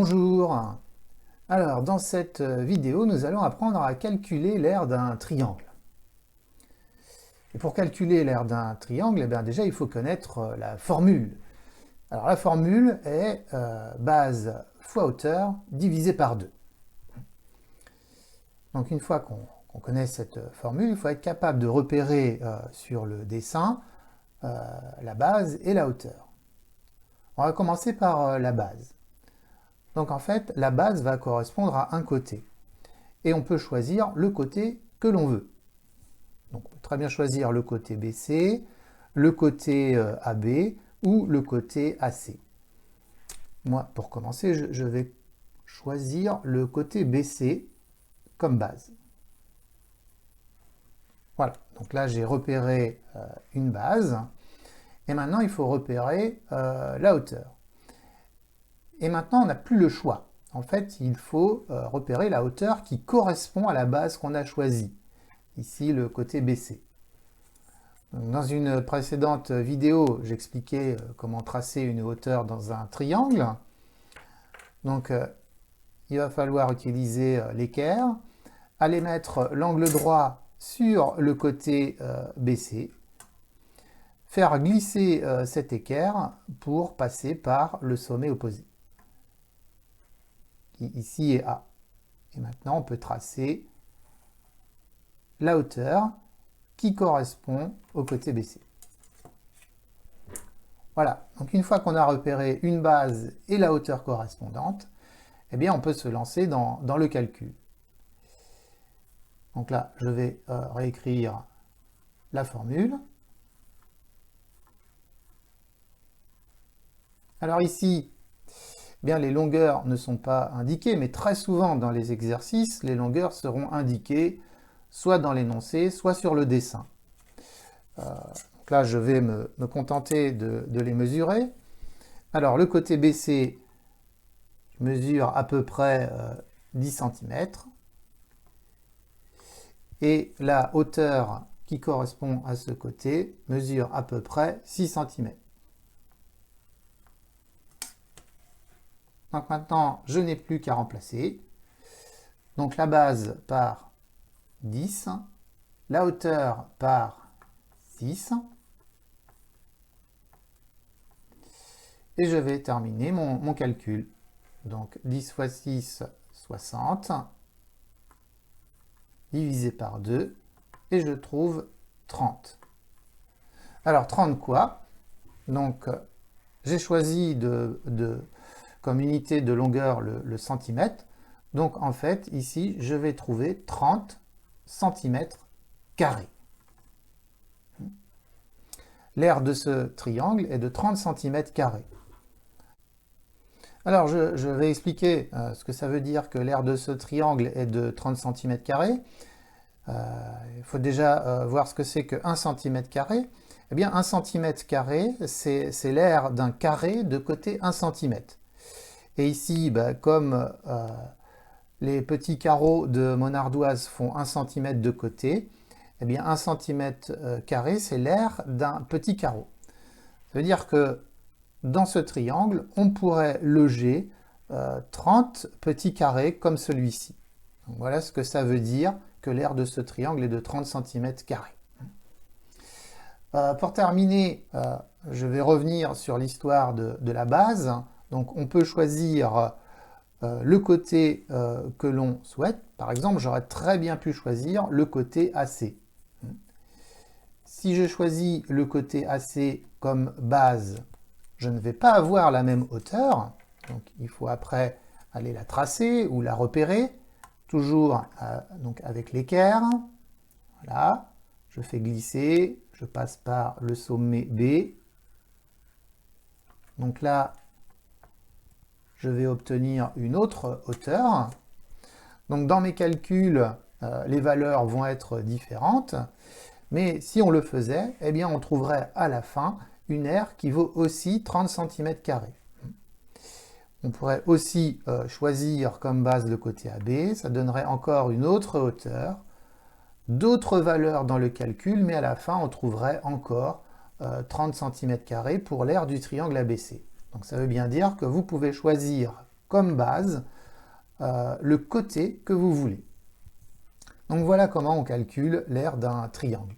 Bonjour. Alors, dans cette vidéo, nous allons apprendre à calculer l'aire d'un triangle. Et pour calculer l'aire d'un triangle, eh bien, déjà, il faut connaître la formule. Alors, la formule est base fois hauteur divisé par 2. Donc, une fois qu'on connaît cette formule, il faut être capable de repérer sur le dessin la base et la hauteur. On va commencer par la base. Donc en fait, la base va correspondre à un côté. Et on peut choisir le côté que l'on veut. Donc on peut très bien choisir le côté BC, le côté AB ou le côté AC. Moi, pour commencer, je vais choisir le côté BC comme base. Voilà, donc là j'ai repéré une base. Et maintenant, il faut repérer la hauteur. Et maintenant, on n'a plus le choix. En fait, il faut repérer la hauteur qui correspond à la base qu'on a choisie. Ici, le côté BC. Dans une précédente vidéo, j'expliquais comment tracer une hauteur dans un triangle. Donc, il va falloir utiliser l'équerre, aller mettre l'angle droit sur le côté BC, faire glisser cet équerre pour passer par le sommet opposé, qui ici est A. Et maintenant, on peut tracer la hauteur qui correspond au côté BC. Voilà, donc une fois qu'on a repéré une base et la hauteur correspondante, eh bien on peut se lancer dans le calcul. Donc là, je vais réécrire la formule. Alors ici, eh bien, les longueurs ne sont pas indiquées, mais très souvent dans les exercices, les longueurs seront indiquées soit dans l'énoncé, soit sur le dessin. Donc là, je vais me contenter de les mesurer. Alors, le côté BC, je mesure à peu près 10 cm. Et la hauteur qui correspond à ce côté mesure à peu près 6 cm. Donc maintenant, je n'ai plus qu'à remplacer. Donc la base par 10, la hauteur par 6. Et je vais terminer mon calcul. Donc 10 fois 6, 60, divisé par 2, et je trouve 30. Alors 30 quoi? Donc j'ai choisi comme unité de longueur le centimètre. Donc en fait, ici, je vais trouver 30 cm². L'aire de ce triangle est de 30 cm². Alors je vais expliquer ce que ça veut dire que l'aire de ce triangle est de 30 cm². Il faut déjà voir ce que c'est que 1 cm². Eh bien 1 cm², c'est l'aire d'un carré de côté 1 cm. Et ici, comme les petits carreaux de mon ardoise font 1 cm de côté, eh bien 1 cm², c'est l'aire d'un petit carreau. Ça veut dire que dans ce triangle, on pourrait loger 30 petits carrés comme celui-ci. Voilà ce que ça veut dire que l'aire de ce triangle est de 30 cm². Pour terminer, je vais revenir sur l'histoire de la base. Donc on peut choisir le côté que l'on souhaite. Par exemple, j'aurais très bien pu choisir le côté AC. Si je choisis le côté AC comme base, je ne vais pas avoir la même hauteur. Donc il faut après aller la tracer ou la repérer. Toujours donc avec l'équerre. Voilà. Je fais glisser. Je passe par le sommet B. Donc là, je vais obtenir une autre hauteur. Donc dans mes calculs, les valeurs vont être différentes. Mais si on le faisait, eh bien on trouverait à la fin une aire qui vaut aussi 30 cm². On pourrait aussi choisir comme base le côté AB. Ça donnerait encore une autre hauteur, d'autres valeurs dans le calcul, mais à la fin on trouverait encore 30 cm² pour l'aire du triangle ABC. Donc ça veut bien dire que vous pouvez choisir comme base le côté que vous voulez. Donc voilà comment on calcule l'aire d'un triangle.